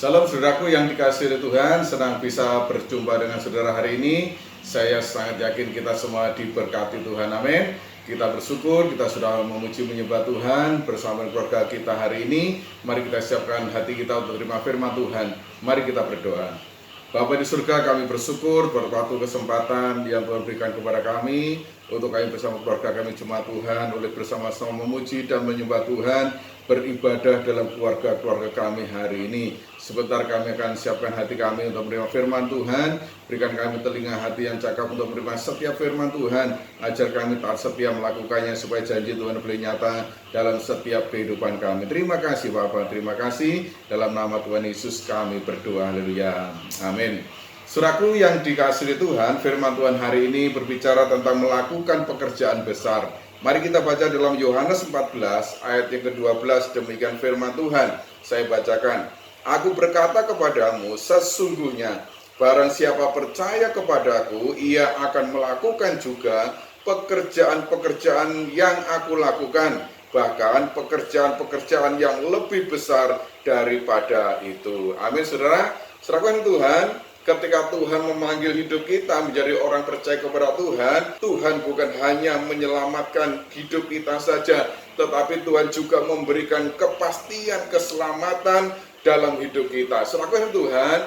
Salam saudaraku yang dikasihi oleh Tuhan, senang bisa berjumpa dengan saudara hari ini. Saya sangat yakin kita semua diberkati Tuhan, amin. Kita bersyukur, kita sudah memuji menyembah Tuhan bersama keluarga kita hari ini. Mari kita siapkan hati kita untuk terima firman Tuhan. Mari kita berdoa. Bapa di surga, kami bersyukur berkat kesempatan yang Tuhan berikan kepada kami untuk kami bersama keluarga kami jemaat Tuhan oleh bersama-sama memuji dan menyembah Tuhan, beribadah dalam keluarga-keluarga kami hari ini. Sebentar kami akan siapkan hati kami untuk menerima firman Tuhan. Berikan kami telinga hati yang cakap untuk menerima setiap firman Tuhan. Ajar kami taat setia melakukannya supaya janji Tuhan boleh nyata dalam setiap kehidupan kami. Terima kasih Bapa, terima kasih. Dalam nama Tuhan Yesus kami berdoa, haleluya, amin. Saudaraku yang dikasihi Tuhan, firman Tuhan hari ini berbicara tentang melakukan pekerjaan besar. Mari kita baca dalam Yohanes 14 ayat yang ke-12, demikian firman Tuhan. Saya bacakan. Aku berkata kepadamu, sesungguhnya barang siapa percaya kepadaku, ia akan melakukan juga pekerjaan-pekerjaan yang aku lakukan, bahkan pekerjaan-pekerjaan yang lebih besar daripada itu. Amin, saudara. Saudara Tuhan, ketika Tuhan memanggil hidup kita menjadi orang percaya kepada Tuhan, Tuhan bukan hanya menyelamatkan hidup kita saja, tetapi Tuhan juga memberikan kepastian keselamatan dalam hidup kita. Saudara Tuhan,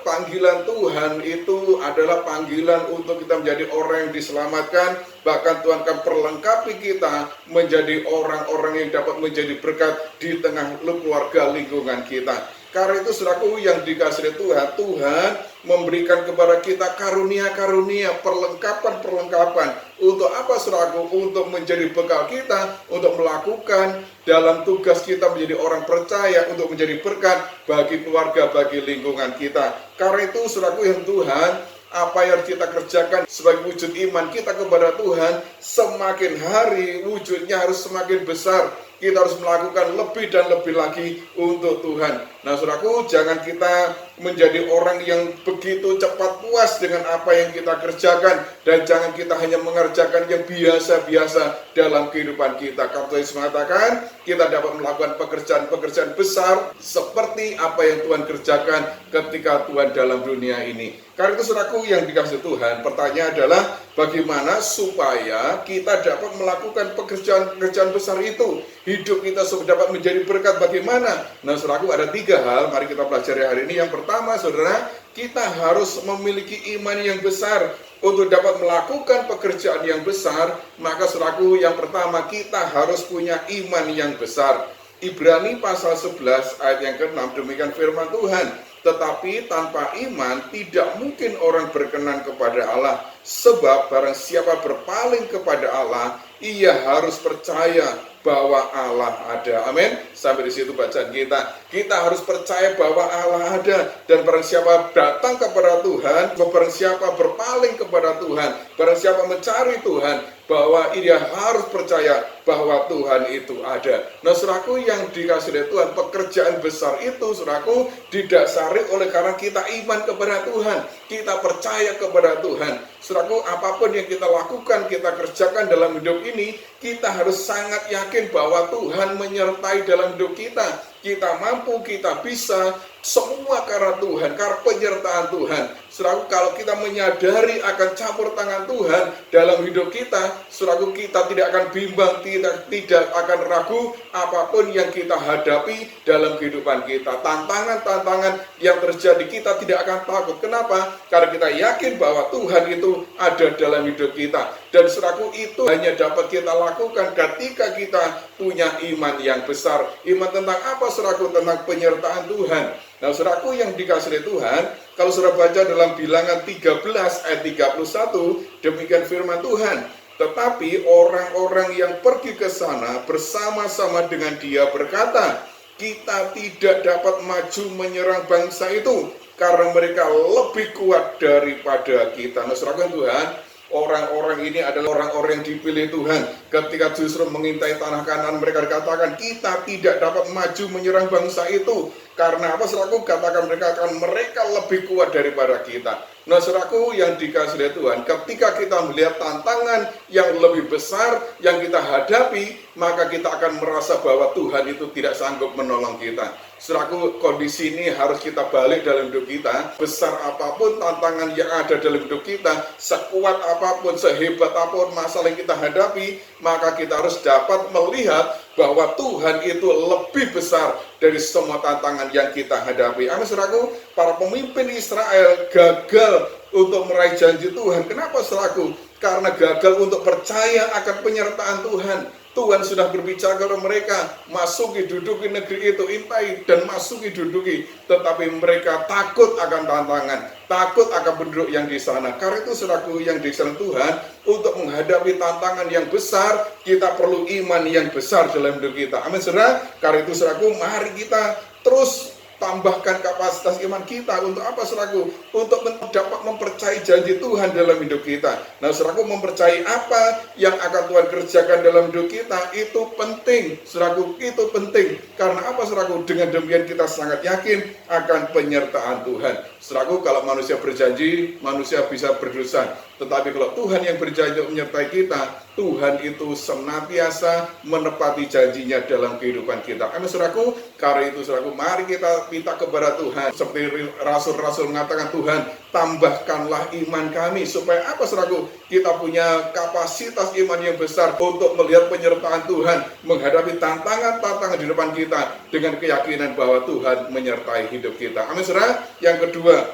panggilan Tuhan itu adalah panggilan untuk kita menjadi orang yang diselamatkan. Bahkan Tuhan akan perlengkapi kita menjadi orang-orang yang dapat menjadi berkat di tengah keluarga lingkungan kita. Karena itu saudaraku yang dikasihi Tuhan, Tuhan memberikan kepada kita karunia-karunia, perlengkapan-perlengkapan. Untuk apa saudaraku? Untuk menjadi bekal kita, untuk melakukan dalam tugas kita menjadi orang percaya, untuk menjadi berkat bagi keluarga, bagi lingkungan kita. Karena itu saudaraku yang Tuhan, apa yang kita kerjakan sebagai wujud iman kita kepada Tuhan, semakin hari wujudnya harus semakin besar. Kita harus melakukan lebih dan lebih lagi untuk Tuhan. Nah saudaraku, jangan kita menjadi orang yang begitu cepat puas dengan apa yang kita kerjakan, dan jangan kita hanya mengerjakan yang biasa-biasa dalam kehidupan kita. Karena Yesus mengatakan kita dapat melakukan pekerjaan-pekerjaan besar seperti apa yang Tuhan kerjakan ketika Tuhan dalam dunia ini. Karena itu saudaraku yang dikasihi Tuhan, pertanyaan adalah bagaimana supaya kita dapat melakukan pekerjaan-pekerjaan besar itu. Hidup kita dapat menjadi berkat bagaimana? Nah saudaraku, ada 3 hal, mari kita pelajari hari ini. Yang pertama saudara, kita harus memiliki iman yang besar. Untuk dapat melakukan pekerjaan yang besar, maka saudaraku yang pertama kita harus punya iman yang besar. Ibrani pasal 11 ayat yang ke-6, demikian firman Tuhan. Tetapi tanpa iman tidak mungkin orang berkenan kepada Allah. Sebab barang siapa berpaling kepada Allah, ia harus percaya bahwa Allah ada. Amin. Sampai di situ bacaan kita. Kita harus percaya bahwa Allah ada. Dan barang siapa datang kepada Tuhan, barang siapa berpaling kepada Tuhan, barang siapa mencari Tuhan, bahwa ia harus percaya bahwa Tuhan itu ada. Nah saudaraku yang dikasihi Tuhan, pekerjaan besar itu saudaraku didasari oleh karena kita iman kepada Tuhan, kita percaya kepada Tuhan. Saudaraku, apapun yang kita lakukan, kita kerjakan dalam hidup ini, kita harus sangat yakin bahwa Tuhan menyertai dalam hidup kita. Kita mampu, kita bisa, semua karena Tuhan, karena penyertaan Tuhan. Saudaraku, kalau kita menyadari akan campur tangan Tuhan dalam hidup kita, saudaraku, kita tidak akan bimbang, tidak akan ragu apapun yang kita hadapi dalam kehidupan kita. Tantangan-tantangan yang terjadi, kita tidak akan takut. Kenapa? Karena kita yakin bahwa Tuhan itu ada dalam hidup kita. Dan saudaraku, itu hanya dapat kita lakukan ketika kita punya iman yang besar. Iman tentang apa saudaraku? Tentang penyertaan Tuhan. Nah saudaraku yang dikasihi Tuhan, kalau saudara baca dalam Bilangan 13 ayat 31, demikian firman Tuhan. Tetapi orang-orang yang pergi ke sana bersama-sama dengan dia berkata, kita tidak dapat maju menyerang bangsa itu, karena mereka lebih kuat daripada kita. Nah saudara Tuhan, orang-orang ini adalah orang-orang yang dipilih Tuhan. ketika justru mengintai tanah Kanaan, mereka dikatakan kita tidak dapat maju menyerang bangsa itu. Karena apa saudaraku? Katakan mereka lebih kuat daripada kita. Nah saudaraku yang dikasihi oleh Tuhan, ketika kita melihat tantangan yang lebih besar yang kita hadapi, maka kita akan merasa bahwa Tuhan itu tidak sanggup menolong kita. Saudaraku, kondisi ini harus kita balik dalam hidup kita. Besar apapun tantangan yang ada dalam hidup kita, sekuat apapun, sehebat apapun masalah yang kita hadapi, maka kita harus dapat melihat bahwa Tuhan itu lebih besar dari semua tantangan yang kita hadapi. Amin saudaraku, para pemimpin Israel gagal untuk meraih janji Tuhan. Kenapa saudaraku? Karena gagal untuk percaya akan penyertaan Tuhan. Tuhan sudah berbicara kepada mereka, masuki, duduki negeri itu, intai dan masuki, duduki. Tetapi mereka takut akan tantangan, takut akan penduduk yang di sana. Karena itu saudaraku yang disayang Tuhan, untuk menghadapi tantangan yang besar, kita perlu iman yang besar dalam hidup kita. Amin saudara. Karena itu saudaraku, mari kita terus tambahkan kapasitas iman kita. Untuk apa saudaraku? Untuk dapat mempercayai janji Tuhan dalam hidup kita. Nah saudaraku, mempercayai apa yang akan Tuhan kerjakan dalam hidup kita itu penting. Saudaraku, itu penting. Karena apa saudaraku? Dengan demikian kita sangat yakin akan penyertaan Tuhan. Saudaraku, kalau manusia berjanji, manusia bisa berdosa. Tetapi kalau Tuhan yang berjanji menyertai kita, Tuhan itu senantiasa menepati janjinya dalam kehidupan kita. Amin saudaraku. Karena itu saudaraku, mari kita minta kepada Tuhan. Seperti rasul-rasul mengatakan, Tuhan tambahkanlah iman kami. Supaya apa saudaraku? Kita punya kapasitas iman yang besar untuk melihat penyertaan Tuhan, menghadapi tantangan-tantangan di depan kita dengan keyakinan bahwa Tuhan menyertai hidup kita. Amin saudara. Yang kedua,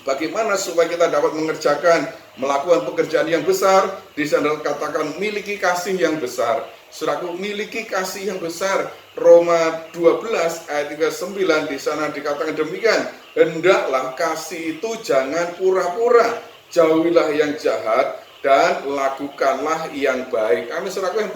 bagaimana supaya kita dapat melakukan pekerjaan yang besar? Di sana katakan miliki kasih yang besar. Saudaraku, miliki kasih yang besar. Roma 12 ayat 39 di sana dikatakan demikian. Hendaklah kasih itu jangan pura-pura. Jauhilah yang jahat dan lakukanlah yang baik. Amin saudaraku yang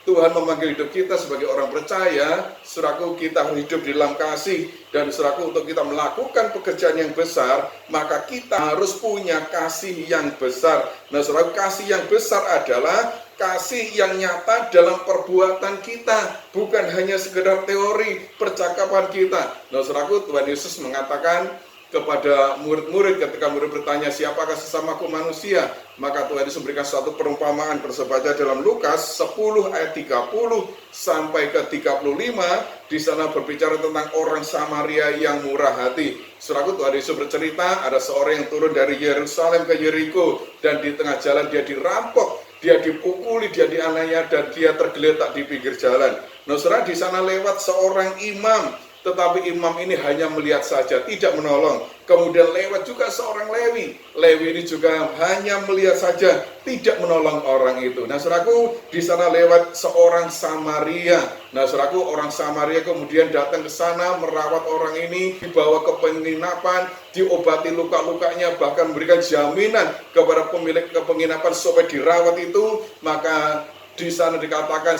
Tuhan memanggil hidup kita sebagai orang percaya. Saudaraku, kita hidup di dalam kasih. Dan saudaraku, untuk kita melakukan pekerjaan yang besar, maka kita harus punya kasih yang besar. Nah saudaraku, kasih yang besar adalah kasih yang nyata dalam perbuatan kita, bukan hanya sekedar teori percakapan kita. Nah saudaraku, Tuhan Yesus mengatakan kepada murid-murid ketika murid bertanya, siapakah sesamaku manusia? Maka Tuhan Yesus memberikan suatu perumpamaan. Bersebaca dalam Lukas 10 ayat 30 sampai ke 35. Di sana berbicara tentang orang Samaria yang murah hati. Saudaraku, Tuhan Yesus bercerita, ada seorang yang turun dari Yerusalem ke Yeriko, dan di tengah jalan dia dirampok, dia dipukuli, dia dianiaya, dan dia tergeletak di pinggir jalan. Nah saudara, di sana lewat seorang imam. Tetapi imam ini hanya melihat saja, tidak menolong. Kemudian lewat juga seorang Lewi. Lewi ini juga hanya melihat saja, tidak menolong orang itu. Nah saudaraku, di sana lewat seorang Samaria. Nah saudaraku, orang Samaria kemudian datang ke sana, merawat orang ini, dibawa ke penginapan, diobati luka-lukanya, bahkan memberikan jaminan kepada pemilik penginapan supaya dirawat itu. Maka di sana dikatakan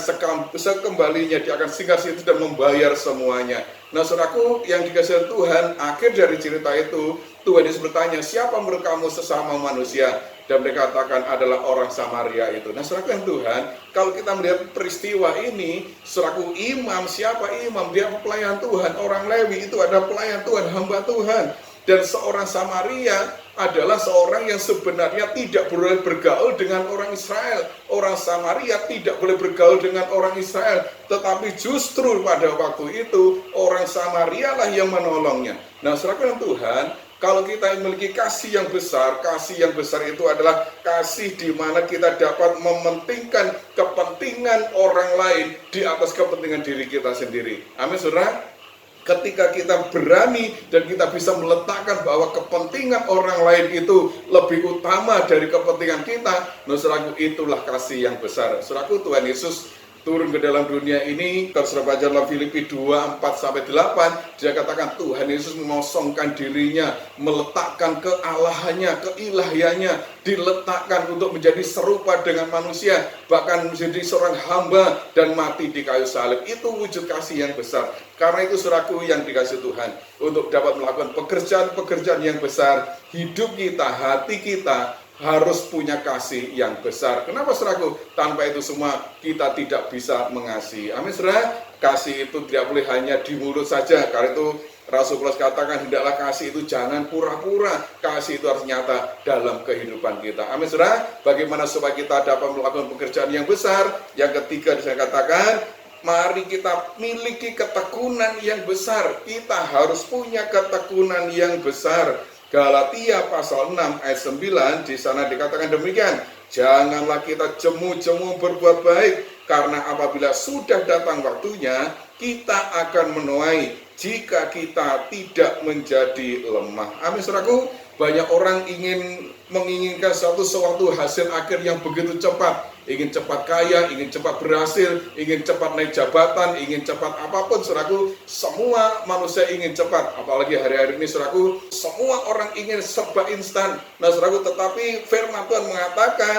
sekembalinya dia akan singgah situ dan membayar semuanya. Nah saudaraku yang dikasihi Tuhan, akhir dari cerita itu Tuhan Yesus bertanya, siapa menurut kamu sesama manusia? Dan mereka katakan adalah orang Samaria itu. Nah saudaraku yang Tuhan, kalau kita melihat peristiwa ini, saudaraku, imam, siapa imam? Dia pelayan Tuhan. Orang Lewi itu ada pelayan Tuhan, hamba Tuhan. Dan seorang Samaria adalah seorang yang sebenarnya tidak boleh bergaul dengan orang Israel. Orang Samaria tidak boleh bergaul dengan orang Israel. Tetapi justru pada waktu itu, orang Samaria lah yang menolongnya. Nah, saudara Tuhan, kalau kita memiliki kasih yang besar itu adalah kasih di mana kita dapat mementingkan kepentingan orang lain di atas kepentingan diri kita sendiri. Amin, saudara. Ketika kita berani dan kita bisa meletakkan bahwa kepentingan orang lain itu lebih utama dari kepentingan kita, nah saudaraku, itulah kasih yang besar. Saudaraku, Tuhan Yesus turun ke dalam dunia ini, kalau saudara baca dalam Filipi 2, 4-8, dia katakan Tuhan Yesus mengosongkan dirinya, meletakkan kealahannya, keilahiannya, diletakkan untuk menjadi serupa dengan manusia, bahkan menjadi seorang hamba dan mati di kayu salib. Itu wujud kasih yang besar. Karena itu saudaraku yang dikasih Tuhan, untuk dapat melakukan pekerjaan-pekerjaan yang besar, hidup kita, hati kita harus punya kasih yang besar. Kenapa saudaraku? Tanpa itu semua kita tidak bisa mengasihi. Amin saudara. Kasih itu tidak boleh hanya di mulut saja. Karena itu Rasul Paulus katakan, hendaklah kasih itu jangan pura-pura. Kasih itu harus nyata dalam kehidupan kita. Amin saudara. Bagaimana supaya kita dapat melakukan pekerjaan yang besar? Yang ketiga saya katakan, mari kita miliki ketekunan yang besar. Kita harus punya ketekunan yang besar. Galatia pasal 6 ayat 9 di sana dikatakan demikian. Janganlah kita jemu-jemu berbuat baik, karena apabila sudah datang waktunya, kita akan menuai jika kita tidak menjadi lemah. Amin saudaraku. Banyak orang menginginkan sesuatu hasil akhir yang begitu cepat. Ingin cepat kaya, ingin cepat berhasil, ingin cepat naik jabatan, ingin cepat apapun saudaraku. Semua manusia ingin cepat. Apalagi hari-hari ini saudaraku, semua orang ingin serba instan. Nah saudaraku, tetapi firman Tuhan mengatakan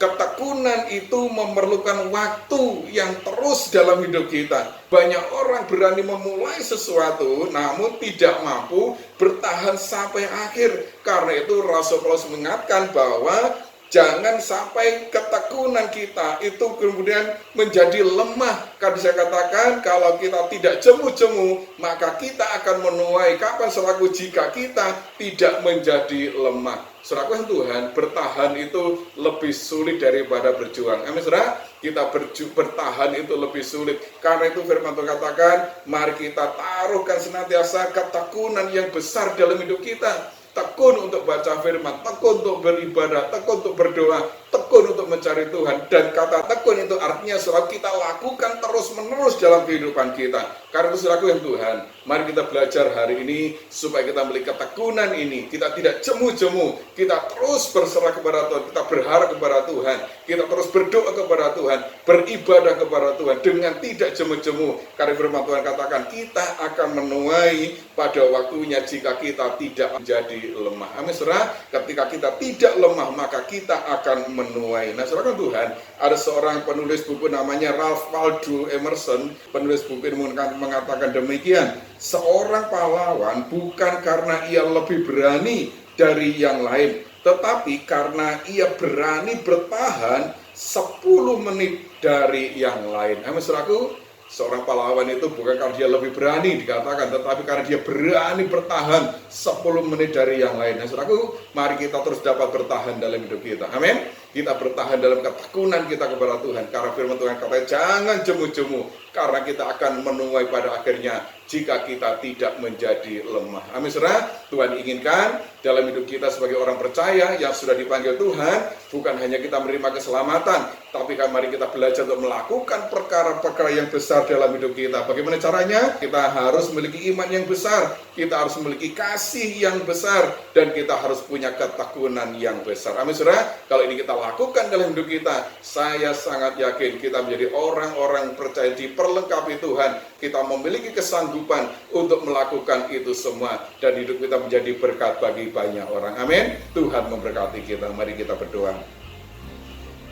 ketekunan itu memerlukan waktu yang terus dalam hidup kita. Banyak orang berani memulai sesuatu namun tidak mampu bertahan sampai akhir. Karena itu Rasul Paulus mengingatkan bahwa jangan sampai ketekunan kita itu kemudian menjadi lemah. Karena saya katakan, kalau kita tidak jemu-jemu, maka kita akan menuai kapan saudaraku jika kita tidak menjadi lemah. Saudaraku yang Tuhan, bertahan itu lebih sulit daripada berjuang. Amin saudara, kita bertahan itu lebih sulit. Karena itu firman Tuhan katakan, mari kita taruhkan senantiasa ketekunan yang besar dalam hidup kita. Tekun untuk baca firman, tekun untuk beribadah, tekun untuk berdoa, tekun untuk mencari Tuhan. Dan kata tekun itu artinya selalu kita lakukan terus-menerus dalam kehidupan kita. Karena itu saudaraku yang Tuhan, mari kita belajar hari ini supaya kita memiliki ketekunan ini. Kita tidak jemu-jemu, kita terus berserah kepada Tuhan, kita berharap kepada Tuhan, kita terus berdoa kepada Tuhan, beribadah kepada Tuhan dengan tidak jemu-jemu. Karena firman Tuhan katakan, kita akan menuai pada waktunya jika kita tidak menjadi lemah. Amin saudara, ketika kita tidak lemah maka kita akan menuai. Nah saudara Tuhan, ada seorang penulis buku namanya Ralph Waldo Emerson. Penulis buku ini mengatakan demikian, seorang pahlawan bukan karena ia lebih berani dari yang lain, tetapi karena ia berani bertahan 10 menit dari yang lain. Amin saudaraku, seorang pahlawan itu bukan karena dia lebih berani dikatakan, tetapi karena dia berani bertahan 10 menit dari yang lain. Nah saudaraku, mari kita terus dapat bertahan dalam hidup kita. Amin. Kita bertahan dalam ketekunan kita kepada Tuhan. Karena firman Tuhan kata jangan jemu-jemu, karena kita akan menuai pada akhirnya jika kita tidak menjadi lemah. Amin saudara. Tuhan inginkan dalam hidup kita sebagai orang percaya yang sudah dipanggil Tuhan, bukan hanya kita menerima keselamatan, tapi mari kita belajar untuk melakukan perkara-perkara yang besar dalam hidup kita. Bagaimana caranya? Kita harus memiliki iman yang besar, kita harus memiliki kasih yang besar, dan kita harus punya ketekunan yang besar. Amin saudara. Kalau ini kita lakukan dalam hidup kita, saya sangat yakin kita menjadi orang-orang percaya diperlengkapi Tuhan. Kita memiliki kesanggupan untuk melakukan itu semua, dan hidup kita menjadi berkat bagi banyak orang. Amin. Tuhan memberkati kita. Mari kita berdoa.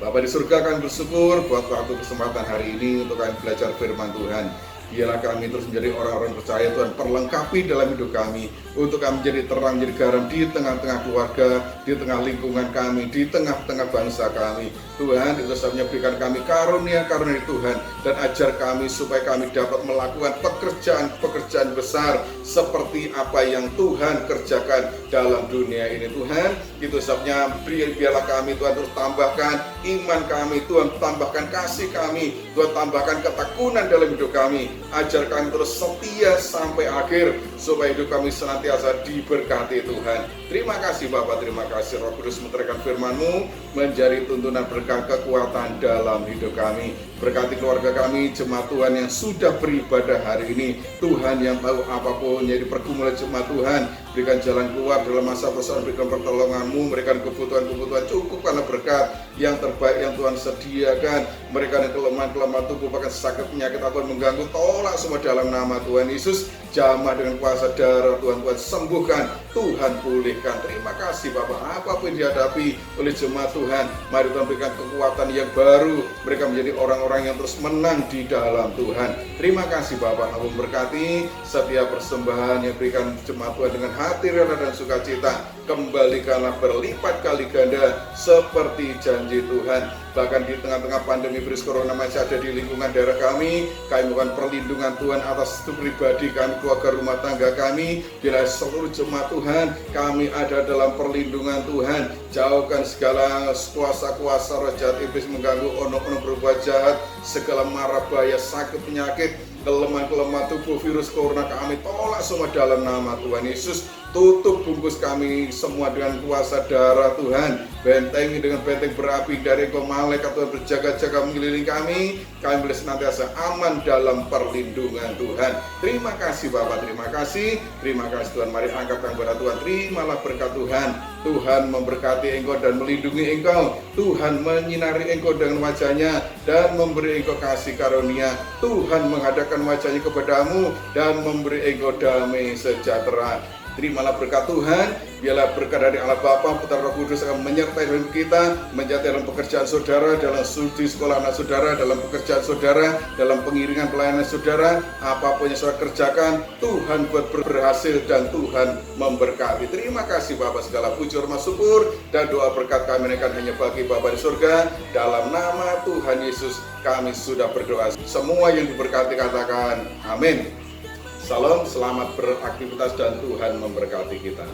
Bapa di surga, kami bersyukur buat waktu kesempatan hari ini untuk kami belajar firman Tuhan. Biarlah kami terus menjadi orang-orang percaya Tuhan, perlengkapi dalam hidup kami, untuk kami menjadi terang, menjadi garam di tengah-tengah keluarga, di tengah lingkungan kami, di tengah-tengah bangsa kami. Tuhan, itu sebabnya berikan kami karunia-karunia Tuhan, dan ajar kami supaya kami dapat melakukan pekerjaan-pekerjaan besar seperti apa yang Tuhan kerjakan dalam dunia ini. Tuhan, itu sebabnya biarlah kami Tuhan terus tambahkan iman kami, Tuhan tambahkan kasih kami, Tuhan tambahkan ketekunan dalam hidup kami. Ajar kami terus setia sampai akhir, supaya hidup kami senantiasa diberkati Tuhan. Terima kasih Bapak, terima kasih Roh Kudus, menerangkan firman-Mu menjadi tuntunan berkat kekuatan dalam hidup kami. Berkati keluarga kami, jemaat Tuhan yang sudah beribadah hari ini. Tuhan yang tahu apapun jadi pergumulan jemaat Tuhan, berikan jalan keluar dalam masa persoalan, berikan pertolongan-Mu, berikan kebutuhan-kebutuhan, cukupkanlah berkat yang terbaik yang Tuhan sediakan. Mereka yang kelemahan tubuh, bahkan sakit penyakit apapun mengganggu, tolak semua dalam nama Tuhan Yesus. Jamah dengan kuasa darah Tuhan, Tuhan sembuhkan, Tuhan pulihkan. Terima kasih Bapak, apapun dihadapi oleh jemaat Tuhan, mari Tuhan berikan kekuatan yang baru. Mereka menjadi orang-orang yang terus menang di dalam Tuhan. Terima kasih Bapak, Aku berkati setiap persembahan yang berikan jemaat Tuhan dengan hati rela dan sukacita. kembalikanlah berlipat kali ganda seperti janji Tuhan. Bahkan di tengah-tengah pandemi virus corona masih ada di lingkungan daerah kami mohon perlindungan Tuhan atas pribadi kami, keluarga, rumah tangga kami. Bila seluruh jemaat Tuhan, kami ada dalam perlindungan Tuhan. Jauhkan segala kuasa-kuasa roh jahat iblis mengganggu, ono-ono berbuat jahat, segala mara bahaya, sakit, penyakit, kelemahan tubuh, virus corona kami tolak semua dalam nama Tuhan Yesus. Tutup bungkus kami semua dengan kuasa darah Tuhan. Bentengi dengan benteng berapi dari Engkau, malaikat Tuhan berjaga-jaga mengelilingi kami. Kami boleh senantiasa aman dalam perlindungan Tuhan. Terima kasih Bapak, terima kasih Tuhan. Mari angkatkan kepada Tuhan, terimalah berkat Tuhan. Tuhan memberkati Engkau dan melindungi Engkau. Tuhan menyinari Engkau dengan wajahnya dan memberi Engkau kasih karunia. Tuhan menghadapkan wajahnya kepadamu dan memberi Engkau damai sejahtera. Terimalah berkat Tuhan. Biarlah berkat dari Allah Bapa, Putra, Roh Kudus akan menyertai hidup kita, menyertai dalam pekerjaan saudara, dalam studi sekolah anak saudara, dalam pekerjaan saudara, dalam pengiringan pelayanan saudara. Apapun yang saudara kerjakan, Tuhan buat berhasil dan Tuhan memberkati. Terima kasih Bapa, segala puji, hormat, syukur dan doa berkat kami akan hanya bagi Bapa di surga. Dalam nama Tuhan Yesus kami sudah berdoa. Semua yang diberkati katakan amin. Salam, selamat beraktivitas dan Tuhan memberkati kita.